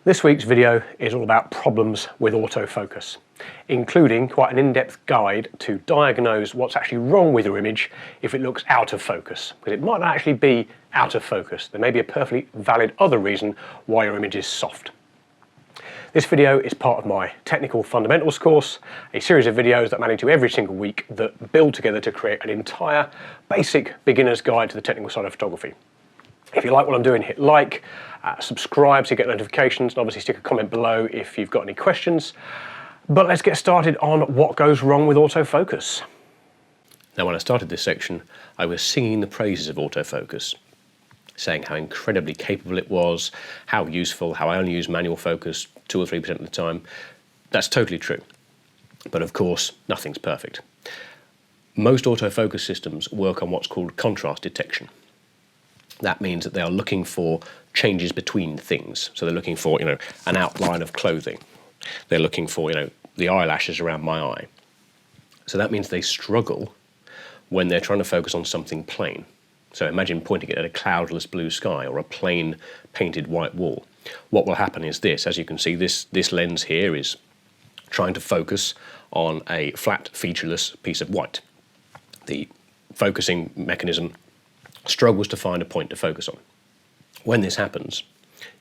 This week's video is all about problems with autofocus, including quite an in-depth guide to diagnose what's actually wrong with your image if it looks out of focus, because it might not actually be out of focus. There may be a perfectly valid other reason why your image is soft. This video is part of my Technical Fundamentals course, a series of videos that I'm adding to every single week that build together to create an entire basic beginner's guide to the technical side of photography. If you like what I'm doing, hit like, subscribe so you get notifications, and obviously stick a comment below if you've got any questions. But let's get started on what goes wrong with autofocus. Now, when I started this section, I was singing the praises of autofocus, saying how incredibly capable it was, how useful, how I only use manual focus 2 or 3% of the time. That's totally true. But of course, nothing's perfect. Most autofocus systems work on what's called contrast detection. That means that they are looking for changes between things. So they're looking for, an outline of clothing. They're looking for, the eyelashes around my eye. So that means they struggle when they're trying to focus on something plain. So imagine pointing it at a cloudless blue sky or a plain painted white wall. What will happen is this. As you can see, this lens here is trying to focus on a flat, featureless piece of white. The focusing mechanism struggles to find a point to focus on. When this happens,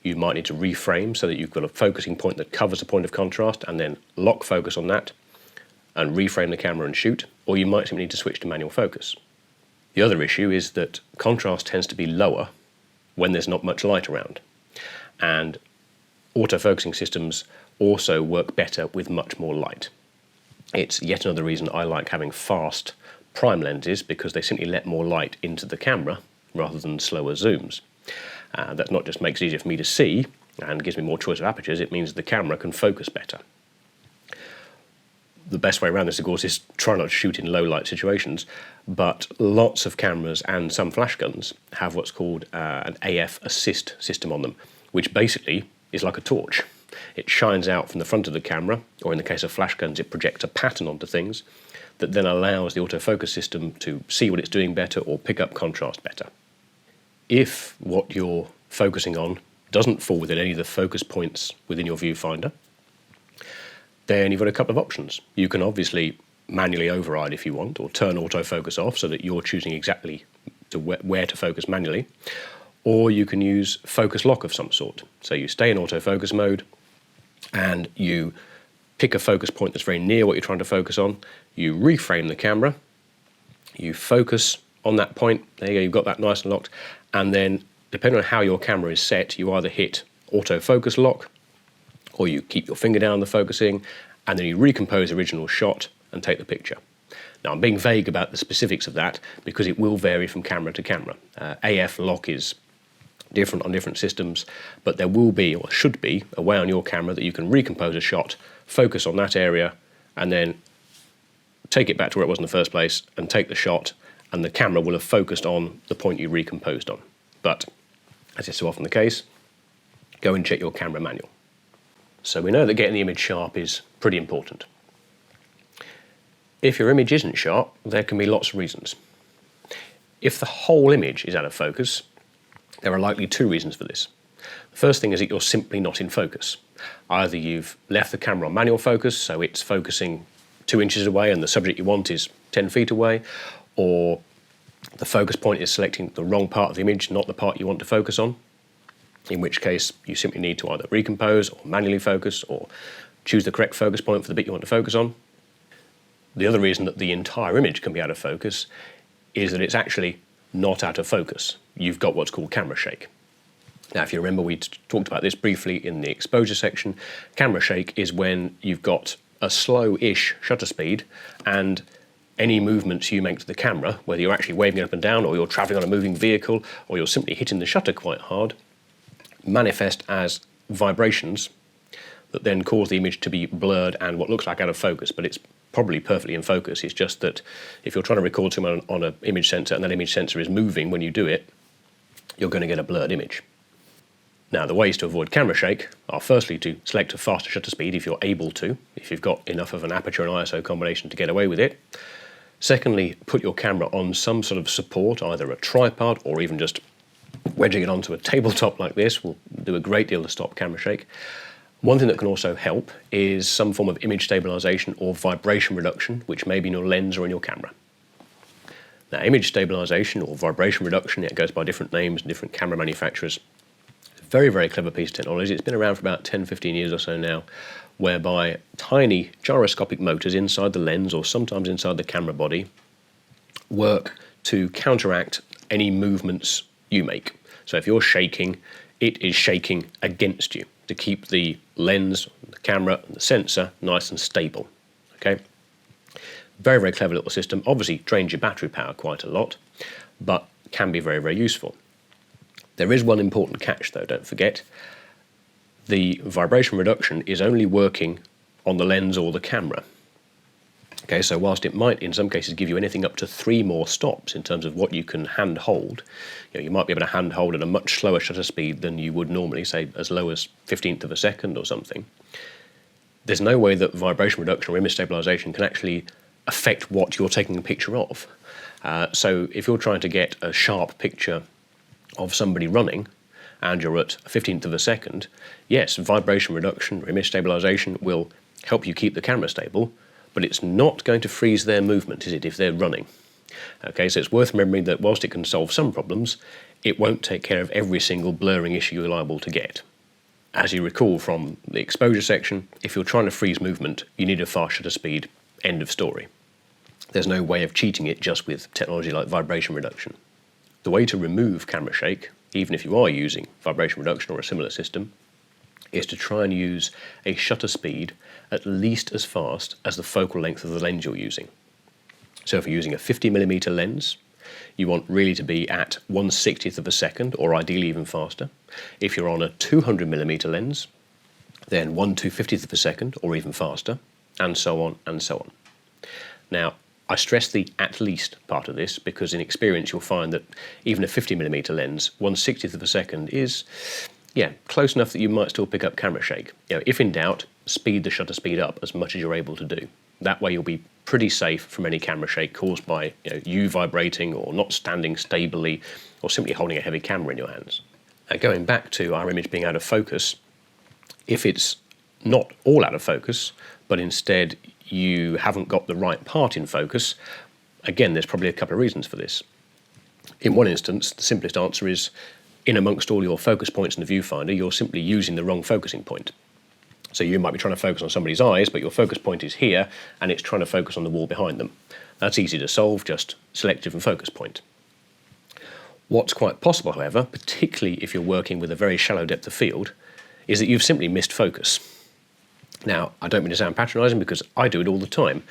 you might need to reframe so that you've got a focusing point that covers a point of contrast and then lock focus on that and reframe the camera and shoot, or you might simply need to switch to manual focus. The other issue is that contrast tends to be lower when there's not much light around, and autofocusing systems also work better with much more light. It's yet another reason I like having fast prime lenses, because they simply let more light into the camera rather than slower zooms. That not just makes it easier for me to see and gives me more choice of apertures, it means the camera can focus better. The best way around this, of course, is try not to shoot in low light situations, but lots of cameras and some flash guns have what's called an AF assist system on them, which basically is like a torch. It shines out from the front of the camera, or in the case of flash guns, it projects a pattern onto things that then allows the autofocus system to see what it's doing better or pick up contrast better. If what you're focusing on doesn't fall within any of the focus points within your viewfinder, then you've got a couple of options. You can obviously manually override if you want, or turn autofocus off so that you're choosing exactly to where to focus manually, or you can use focus lock of some sort. So you stay in autofocus mode and you pick a focus point that's very near what you're trying to focus on, you reframe the camera, you focus on that point, there you go, you've got that nice and locked, and then depending on how your camera is set, you either hit autofocus lock, or you keep your finger down on the focusing, and then you recompose the original shot and take the picture. Now, I'm being vague about the specifics of that because it will vary from camera to camera. AF lock is different on different systems, but there will be, or should be, a way on your camera that you can recompose a shot, focus on that area, and then take it back to where it was in the first place and take the shot, and the camera will have focused on the point you recomposed on. But, as is so often the case, go and check your camera manual. So we know that getting the image sharp is pretty important. If your image isn't sharp, there can be lots of reasons. If the whole image is out of focus, there are likely 2 reasons for this. The first thing is that you're simply not in focus. Either you've left the camera on manual focus, so it's focusing 2 inches away and the subject you want is 10 feet away, or the focus point is selecting the wrong part of the image, not the part you want to focus on, in which case you simply need to either recompose or manually focus or choose the correct focus point for the bit you want to focus on. The other reason that the entire image can be out of focus is that it's actually not out of focus. You've got what's called camera shake. Now, if you remember, we talked about this briefly in the exposure section. Camera shake is when you've got a slow-ish shutter speed and any movements you make to the camera, whether you're actually waving it up and down or you're traveling on a moving vehicle or you're simply hitting the shutter quite hard, manifest as vibrations that then cause the image to be blurred and what looks like out of focus, but it's probably perfectly in focus. It's just that if you're trying to record someone on an image sensor and that image sensor is moving when you do it, you're going to get a blurred image. Now, the ways to avoid camera shake are firstly to select a faster shutter speed if you're able to, if you've got enough of an aperture and ISO combination to get away with it. Secondly, put your camera on some sort of support, either a tripod or even just wedging it onto a tabletop like this will do a great deal to stop camera shake. One thing that can also help is some form of image stabilization or vibration reduction, which may be in your lens or in your camera. Now, image stabilization or vibration reduction, it goes by different names and different camera manufacturers. It's a very, very clever piece of technology. It's been around for about 10, 15 years or so now, whereby tiny gyroscopic motors inside the lens or sometimes inside the camera body work to counteract any movements you make. So if you're shaking, it is shaking against you to keep the lens, the camera and the sensor nice and stable. Okay? Very, very clever little system. Obviously drains your battery power quite a lot, but can be very, very useful. There is one important catch though, don't forget. The vibration reduction is only working on the lens or the camera. Okay, so whilst it might in some cases give you anything up to 3 more stops in terms of what you can hand hold, you might be able to hand hold at a much slower shutter speed than you would normally, say as low as 1/15 of a second or something. There's no way that vibration reduction or image stabilization can actually affect what you're taking a picture of. So if you're trying to get a sharp picture of somebody running and you're at 1/15 of a second, yes, vibration reduction or image stabilization will help you keep the camera stable, but it's not going to freeze their movement, is it, if they're running? Okay, so it's worth remembering that whilst it can solve some problems, it won't take care of every single blurring issue you're liable to get. As you recall from the exposure section, if you're trying to freeze movement, you need a fast shutter speed, end of story. There's no way of cheating it just with technology like vibration reduction. The way to remove camera shake, even if you are using vibration reduction or a similar system, is to try and use a shutter speed at least as fast as the focal length of the lens you're using. So if you're using a 50mm lens, you want really to be at 1/60th of a second, or ideally even faster. If you're on a 200mm lens, then 1/250th of a second, or even faster, and so on and so on. Now, I stress the at least part of this because in experience you'll find that even a 50mm lens, 1/60th of a second is close enough that you might still pick up camera shake. If in doubt, speed the shutter speed up as much as you're able to do. That way you'll be pretty safe from any camera shake caused by you vibrating or not standing stably or simply holding a heavy camera in your hands. Going back to our image being out of focus, if it's not all out of focus, but instead you haven't got the right part in focus, again, there's probably a couple of reasons for this. In one instance, the simplest answer is in amongst all your focus points in the viewfinder, you're simply using the wrong focusing point. So you might be trying to focus on somebody's eyes, but your focus point is here, and it's trying to focus on the wall behind them. That's easy to solve, just select a different focus point. What's quite possible, however, particularly if you're working with a very shallow depth of field, is that you've simply missed focus. Now, I don't mean to sound patronising because I do it all the time,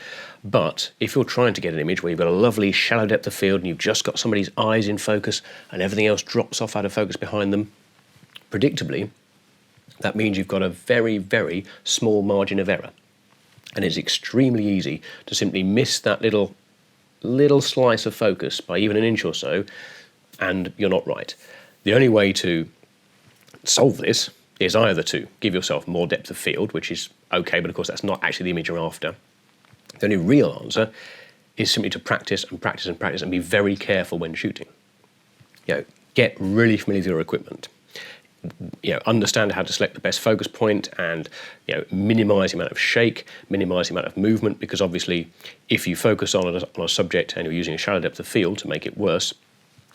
but if you're trying to get an image where you've got a lovely shallow depth of field and you've just got somebody's eyes in focus and everything else drops off out of focus behind them, predictably, that means you've got a very, very small margin of error. And it's extremely easy to simply miss that little slice of focus by even an inch or so, and you're not right. The only way to solve this is either to give yourself more depth of field, which is okay, but of course that's not actually the image you're after. The only real answer is simply to practice and practice and practice and be very careful when shooting. Get really familiar with your equipment. Understand how to select the best focus point and minimize the amount of shake, minimize the amount of movement, because obviously if you focus on a subject and you're using a shallow depth of field to make it worse,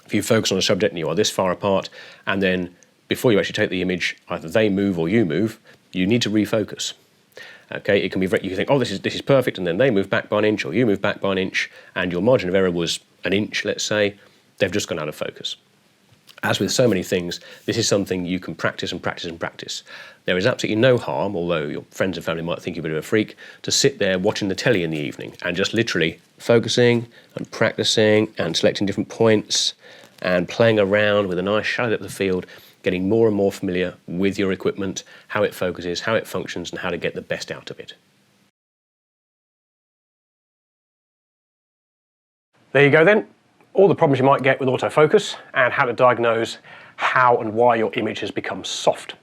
if you focus on a subject and you are this far apart and then before you actually take the image, either they move or you move, you need to refocus. Okay, it can be you think, oh, this is perfect, and then they move back by an inch or you move back by an inch, and your margin of error was an inch, let's say, they've just gone out of focus. As with so many things, this is something you can practice and practice and practice. There is absolutely no harm, although your friends and family might think you're a bit of a freak, to sit there watching the telly in the evening and just literally focusing and practicing and selecting different points and playing around with a nice shallow depth of field, getting more and more familiar with your equipment, how it focuses, how it functions, and how to get the best out of it. There you go then. All the problems you might get with autofocus and how to diagnose how and why your image has become soft.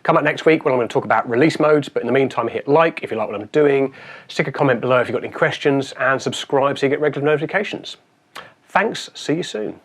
Come back next week when I'm going to talk about release modes, but in the meantime hit like if you like what I'm doing, stick a comment below if you've got any questions, and subscribe so you get regular notifications. Thanks, see you soon.